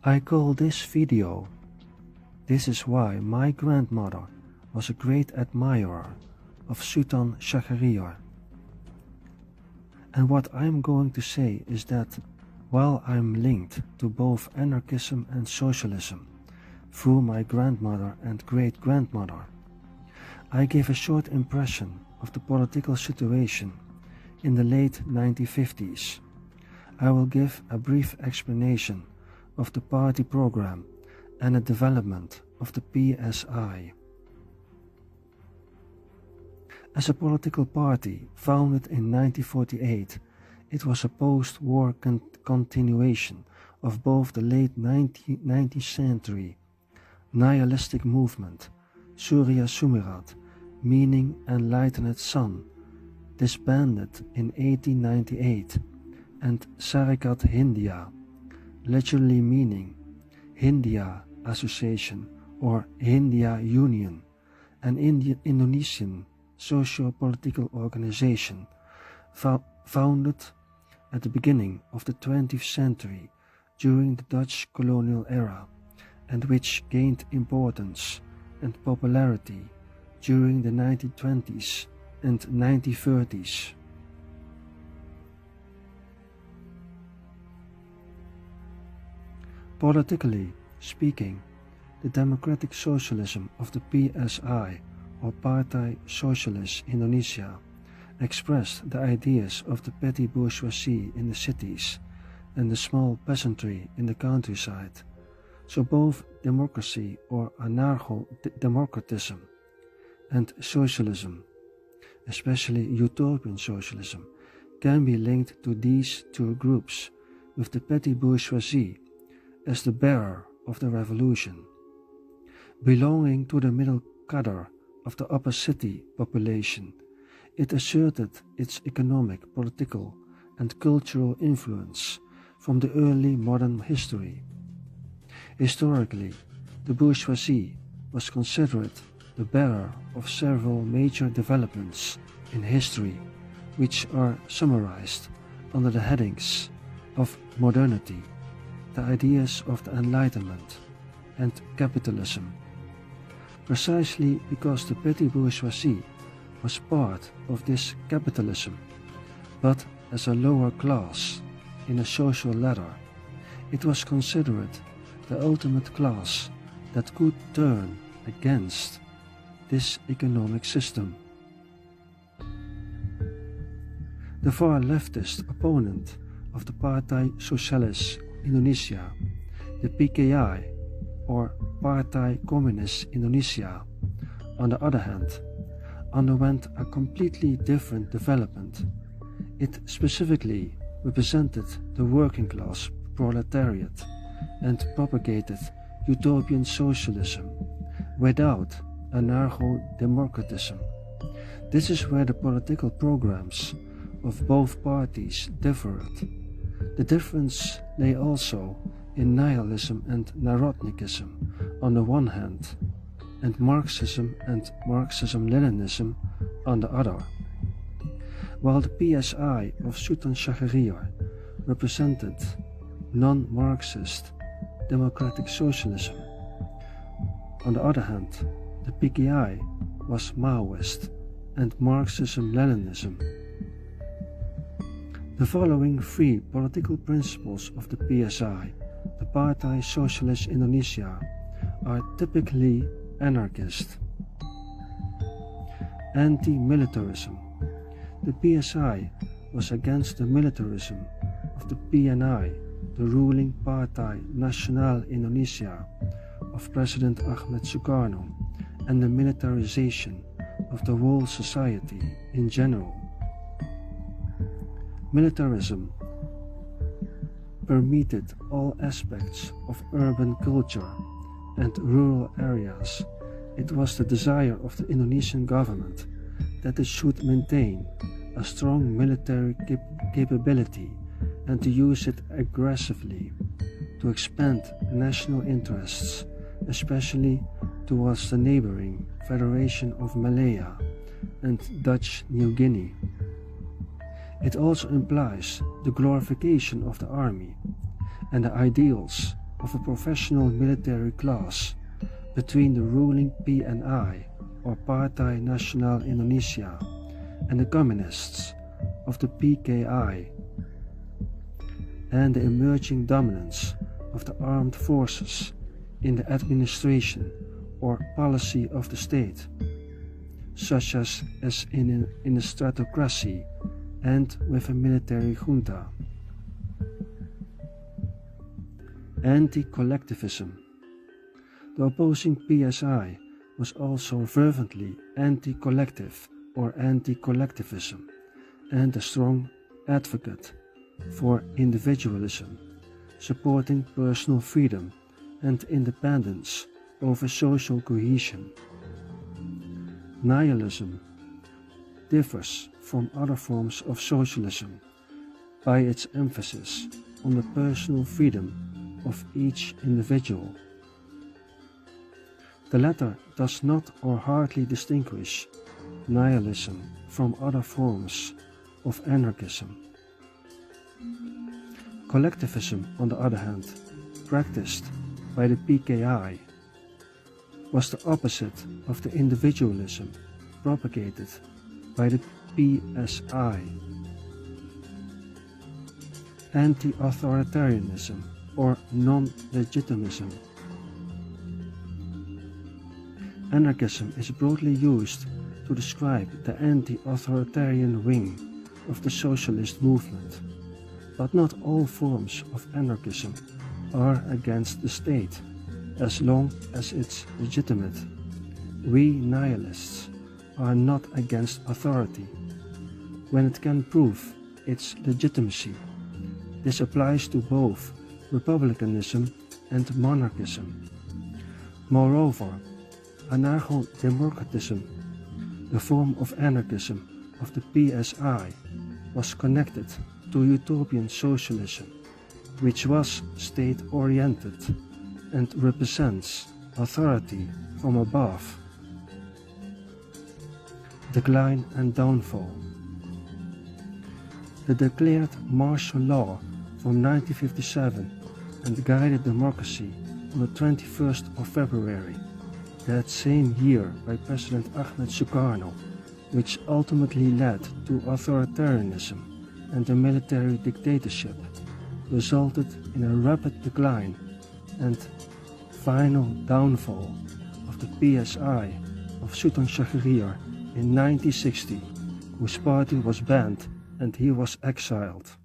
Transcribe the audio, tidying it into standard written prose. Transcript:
I call this video "This is why my grandmother was a great admirer of Sultan Sjahrir." And what I'm going to say is that while I'm linked to both anarchism and socialism through my grandmother and great-grandmother, I give a short impression of the political situation in the late 1950s. I will give a brief explanation of the party program and the development of the PSI. As a political party founded in 1948, it was a post-war continuation of both the late 19th century nihilistic movement, Surya Sumirat, meaning enlightened sun, disbanded in 1898, and Sarikat Hindia, literally meaning Hindia Association or Hindia Union, an Indonesian socio-political organization founded at the beginning of the 20th century during the Dutch colonial era, and which gained importance and popularity during the 1920s and 1930s. Politically speaking, the democratic socialism of the PSI, or Partai Sosialis Indonesia, expressed the ideas of the petty bourgeoisie in the cities and the small peasantry in the countryside. So both democracy or anarcho-democratism and socialism, especially utopian socialism, can be linked to these two groups, with the petty bourgeoisie as the bearer of the revolution. Belonging to the middle cadre of the upper city population, it asserted its economic, political, and cultural influence from the early modern history. Historically, the bourgeoisie was considered the bearer of several major developments in history, which are summarized under the headings of modernity, the ideas of the Enlightenment, and capitalism. Precisely because the petty bourgeoisie was part of this capitalism, but as a lower class in a social ladder, it was considered the ultimate class that could turn against this economic system. The far leftist opponent of the Partai Sosialis Indonesia, the PKI, or Partai Komunis Indonesia, on the other hand, underwent a completely different development. It specifically represented the working class proletariat and propagated utopian socialism without anarcho-democratism. This is where the political programs of both parties differed. The difference lay also in nihilism and narodnicism on the one hand, and Marxism and Marxism-Leninism on the other. While the PSI of Sultan Sjahrir represented non-Marxist democratic socialism, on the other hand, the PKI was Maoist and Marxism-Leninism. The following three political principles of the PSI, the Partai Sosialis Indonesia, are typically anarchist. Anti-militarism. The PSI was against the militarism of the PNI, the ruling Partai Nasional Indonesia of President Ahmed Sukarno, and the militarization of the whole society in general. Militarism permeated all aspects of urban culture and rural areas. It was the desire of the Indonesian government that it should maintain a strong military capability and to use it aggressively to expand national interests, especially towards the neighboring Federation of Malaya and Dutch New Guinea. It also implies the glorification of the army and the ideals of a professional military class between the ruling PNI or Partai Nasional Indonesia and the communists of the PKI, and the emerging dominance of the armed forces in the administration or policy of the state, such as in a stratocracy and with a military junta. Anti-collectivism. The opposing PSI was also fervently anti-collective or anti-collectivism and a strong advocate for individualism, supporting personal freedom and independence over social cohesion. Nihilism differs from other forms of socialism by its emphasis on the personal freedom of each individual. The latter does not or hardly distinguish nihilism from other forms of anarchism. Collectivism, on the other hand, practiced by the PKI, was the opposite of the individualism propagated by the PSI. Anti-authoritarianism or non-legitimism. Anarchism is broadly used to describe the anti-authoritarian wing of the socialist movement, but not all forms of anarchism are against the state, as long as it's legitimate. We nihilists are not against authority when it can prove its legitimacy. This applies to both republicanism and monarchism. Moreover, anarcho-democratism, the form of anarchism of the PSI, was connected to utopian socialism, which was state-oriented and represents authority from above. Decline and downfall. The declared martial law from 1957 and guided democracy on the 21st of February that same year by President Ahmed Sukarno, which ultimately led to authoritarianism and a military dictatorship, resulted in a rapid decline and final downfall of the PSI of Sutan Sjahrir in 1960, whose party was banned and he was exiled.